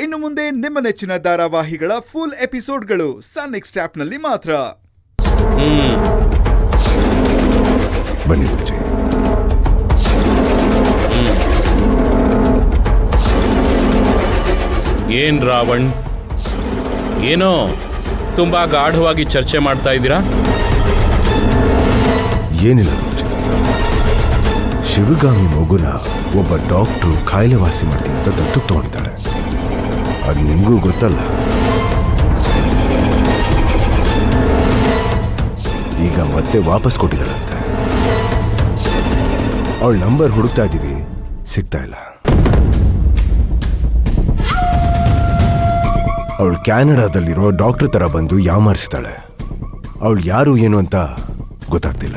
ಇನ್ನು ಮುಂದೆ ನಿಮ್ಮ ನೆಚ್ಚಿನ ಧಾರಾವಾಹಿಗಳ ಫುಲ್ ಎಪಿಸೋಡ್ಗಳು ಸನ್ ನೆಕ್ಸ್ಟ್ ಆಪ್ನಲ್ಲಿ ಮಾತ್ರ. ಬನ್ನಿ ಗುರುಜಿ. ಏನ್ ರಾವಣ್, ಏನೋ ತುಂಬಾ ಗಾಢವಾಗಿ ಚರ್ಚೆ ಮಾಡ್ತಾ ಇದ್ದೀರಾ? ಏನಿಲ್ಲ ಗುರುಜಿ, ಶಿವಗಾಮಿ ಮಗುನ ಒಬ್ಬ ಡಾಕ್ಟ್ರು ಕಾಯಿಲೆ ವಾಸಿ ಮಾಡ್ತೀನಿ ಅಂತ ದತ್ತು ತಗೊಂಡಿದ್ದಾಳೆ. ಅದು ನಿಮಗೂ ಗೊತ್ತಲ್ಲ. ಈಗ ಮತ್ತೆ ವಾಪಸ್ ಕೊಟ್ಟಿದ್ದಾಳಂತೆ. ಅವಳ ನಂಬರ್ ಹುಡುಕ್ತಾ ಇದ್ದೀವಿ, ಸಿಗ್ತಾ ಇಲ್ಲ. ಅವಳು ಕ್ಯಾನಡಾದಲ್ಲಿರೋ ಡಾಕ್ಟರ್ ತರ ಬಂದು ಯಾಮಾರಿಸಿದಾಳೆ. ಅವಳು ಯಾರು ಏನು ಅಂತ ಗೊತ್ತಾಗ್ತಿಲ್ಲ.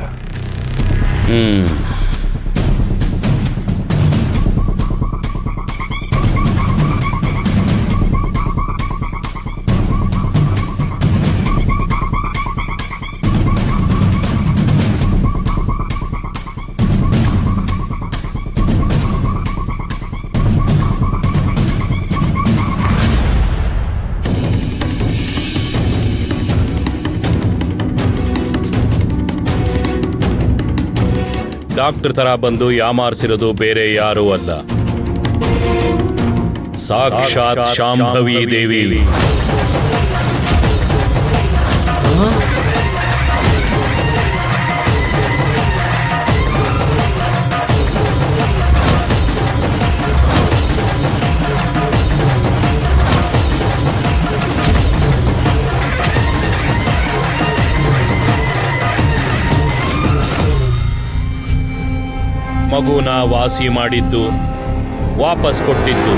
ಡಾಕ್ಟರ್ ತರ ಬಂದು ಯಾಮಾರಿಸಿರೋದು ಬೇರೆ ಯಾರೂ ಅಲ್ಲ, ಸಾಕ್ಷಾತ್ ಶಾಂಭವಿ ದೇವಿ. ಮಗುನ ವಾಸಿ ಮಾಡಿದ್ದು, ವಾಪಸ್ ಕೊಟ್ಟಿದ್ದು